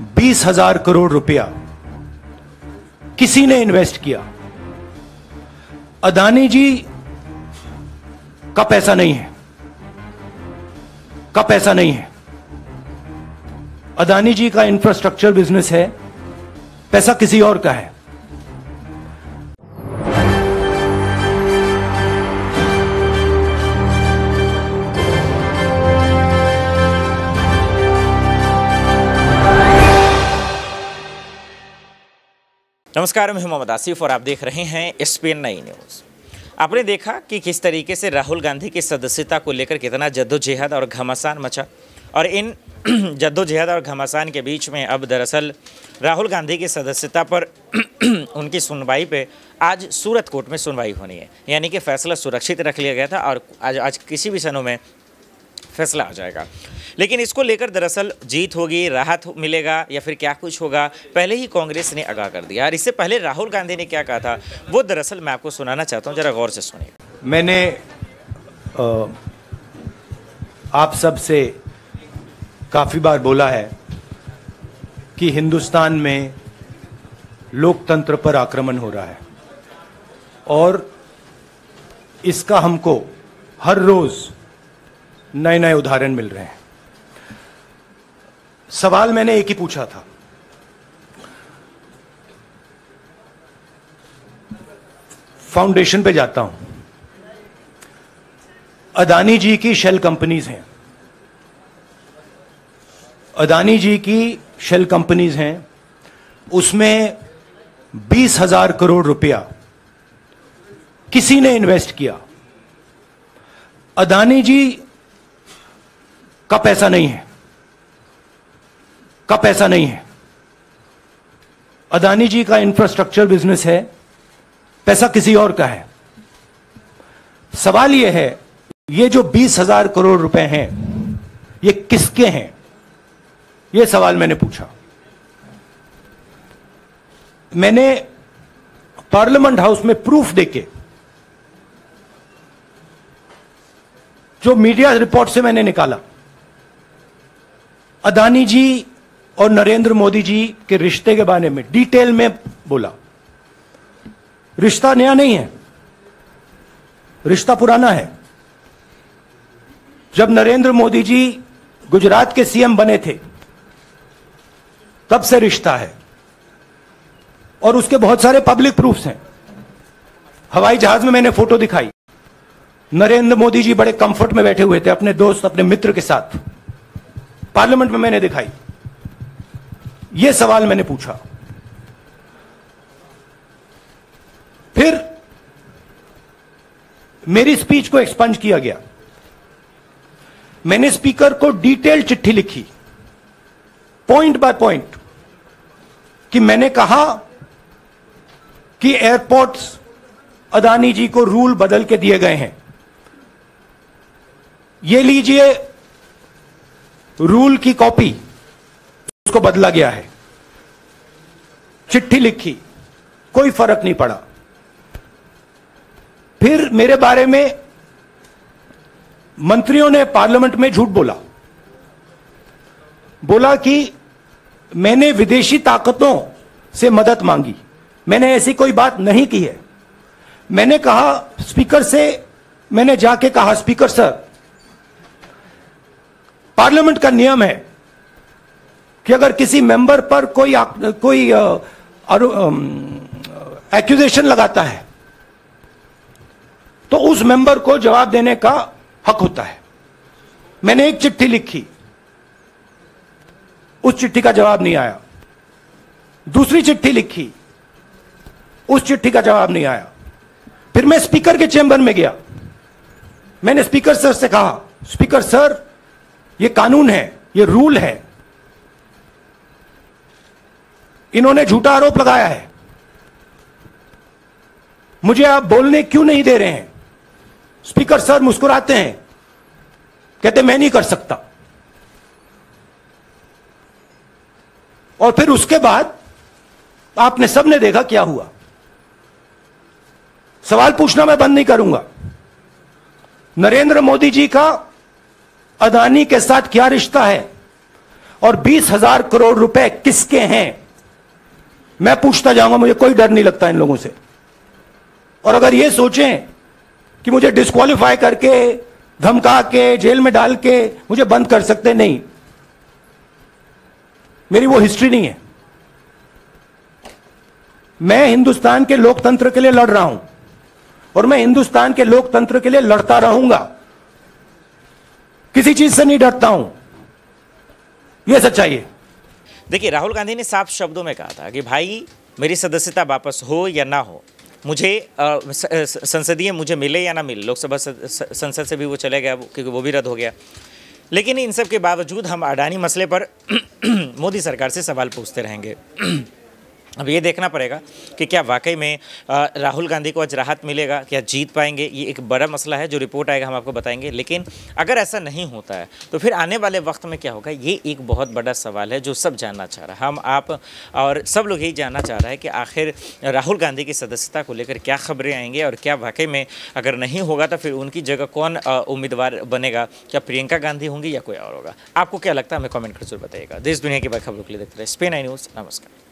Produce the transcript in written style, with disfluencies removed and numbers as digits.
20,000 करोड़ रुपया किसी ने इन्वेस्ट किया। अदानी जी का पैसा नहीं है, का पैसा नहीं है। अदानी जी का इंफ्रास्ट्रक्चर बिजनेस है, पैसा किसी और का है। नमस्कार, मैं मोहम्मद आसिफ और आप देख रहे हैं SPN नई न्यूज़। आपने देखा कि किस तरीके से राहुल गांधी की सदस्यता को लेकर कितना जद्दोजहद और घमासान मचा, और इन जद्दोजहद और घमासान के बीच में अब दरअसल राहुल गांधी की सदस्यता पर उनकी सुनवाई पे आज सूरत कोर्ट में सुनवाई होनी है। यानी कि फैसला सुरक्षित रख लिया गया था और आज किसी भी समय में फैसला आ जाएगा। लेकिन इसको लेकर दरअसल जीत होगी, राहत मिलेगा या फिर क्या कुछ होगा, पहले ही कांग्रेस ने आगाह कर दिया। और इससे पहले राहुल गांधी ने क्या कहा था वो दरअसल मैं आपको सुनाना चाहता हूं, जरा गौर से सुनिए। मैंने आप सब से काफी बार बोला है कि हिंदुस्तान में लोकतंत्र पर आक्रमण हो रहा है और इसका हमको हर रोज नए नए उदाहरण मिल रहे हैं। सवाल मैंने एक ही पूछा था, फाउंडेशन पे जाता हूं, अदानी जी की शेल कंपनीज हैं, अदानी जी की शेल कंपनीज हैं, उसमें 20,000 करोड़ रुपया किसी ने इन्वेस्ट किया। अदानी जी का पैसा नहीं है, का पैसा नहीं है। अदानी जी का इंफ्रास्ट्रक्चर बिजनेस है, पैसा किसी और का है। सवाल यह है, ये जो 20,000 करोड़ रुपए हैं ये किसके हैं, यह सवाल मैंने पूछा। मैंने पार्लियामेंट हाउस में प्रूफ देके, जो मीडिया रिपोर्ट से मैंने निकाला, अदानी जी और नरेंद्र मोदी जी के रिश्ते के बारे में डिटेल में बोला। रिश्ता नया नहीं है, रिश्ता पुराना है। जब नरेंद्र मोदी जी गुजरात के सीएम बने थे तब से रिश्ता है और उसके बहुत सारे पब्लिक प्रूफ्स हैं। हवाई जहाज में मैंने फोटो दिखाई, नरेंद्र मोदी जी बड़े कंफर्ट में बैठे हुए थे अपने दोस्त, अपने मित्र के साथ। पार्लियामेंट में मैंने दिखाई। यह सवाल मैंने पूछा। फिर मेरी स्पीच को एक्सपंज किया गया। मैंने स्पीकर को डिटेल चिट्ठी लिखी, पॉइंट बाय पॉइंट, कि मैंने कहा कि एयरपोर्ट्स अदानी जी को रूल बदल के दिए गए हैं। ये लीजिए रूल की कॉपी, उसको बदला गया है। चिट्ठी लिखी, कोई फर्क नहीं पड़ा। फिर मेरे बारे में मंत्रियों ने पार्लियामेंट में झूठ बोला कि मैंने विदेशी ताकतों से मदद मांगी। मैंने ऐसी कोई बात नहीं की है। मैंने कहा स्पीकर से, मैंने जाके कहा, स्पीकर सर, पार्लियामेंट का नियम है कि अगर किसी मेंबर पर कोई एक्यूजेशन लगाता है तो उस मेंबर को जवाब देने का हक होता है। मैंने एक चिट्ठी लिखी, उस चिट्ठी का जवाब नहीं आया। दूसरी चिट्ठी लिखी, उस चिट्ठी का जवाब नहीं आया। फिर मैं स्पीकर के चेंबर में गया। मैंने स्पीकर सर से कहा, स्पीकर सर, ये कानून है, ये रूल है, इन्होंने झूठा आरोप लगाया है, मुझे आप बोलने क्यों नहीं दे रहे हैं? स्पीकर सर मुस्कुराते हैं, कहते मैं नहीं कर सकता। और फिर उसके बाद आपने सबने देखा क्या हुआ। सवाल पूछना मैं बंद नहीं करूंगा। नरेंद्र मोदी जी का अदानी के साथ क्या रिश्ता है, और 20,000 करोड़ रुपए किसके हैं, मैं पूछता जाऊंगा। मुझे कोई डर नहीं लगता इन लोगों से। और अगर ये सोचें कि मुझे डिस्क्वालीफाई करके, धमका के, जेल में डाल के मुझे बंद कर सकते, नहीं, मेरी वो हिस्ट्री नहीं है। मैं हिंदुस्तान के लोकतंत्र के लिए लड़ रहा हूं और मैं हिंदुस्तान के लोकतंत्र के लिए लड़ता रहूंगा। किसी चीज से नहीं डरता हूं, यह सच्चाई है। देखिए, राहुल गांधी ने साफ शब्दों में कहा था कि भाई मेरी सदस्यता वापस हो या ना हो, मुझे संसदीय मुझे मिले या ना मिले, लोकसभा संसद से भी वो चले गया क्योंकि वो भी रद्द हो गया। लेकिन इन सब के बावजूद हम अडानी मसले पर मोदी सरकार से सवाल पूछते रहेंगे। अब ये देखना पड़ेगा कि क्या वाकई में राहुल गांधी को आज राहत मिलेगा, क्या जीत पाएंगे। ये एक बड़ा मसला है, जो रिपोर्ट आएगा हम आपको बताएंगे। लेकिन अगर ऐसा नहीं होता है तो फिर आने वाले वक्त में क्या होगा, ये एक बहुत बड़ा सवाल है जो सब जानना चाह रहा है। हम, आप और सब लोग यही जानना चाह रहा है कि आखिर राहुल गांधी की सदस्यता को लेकर क्या खबरें आएंगी और क्या वाकई में अगर नहीं होगा तो फिर उनकी जगह कौन उम्मीदवार बनेगा, क्या प्रियंका गांधी होंगी या कोई और होगा। आपको क्या लगता है, हमें कॉमेंट कर जरूर बताइएगा। देश दुनिया की बड़ी खबरों के लिए देखते रहे स्पेन आई न्यूज़। नमस्कार।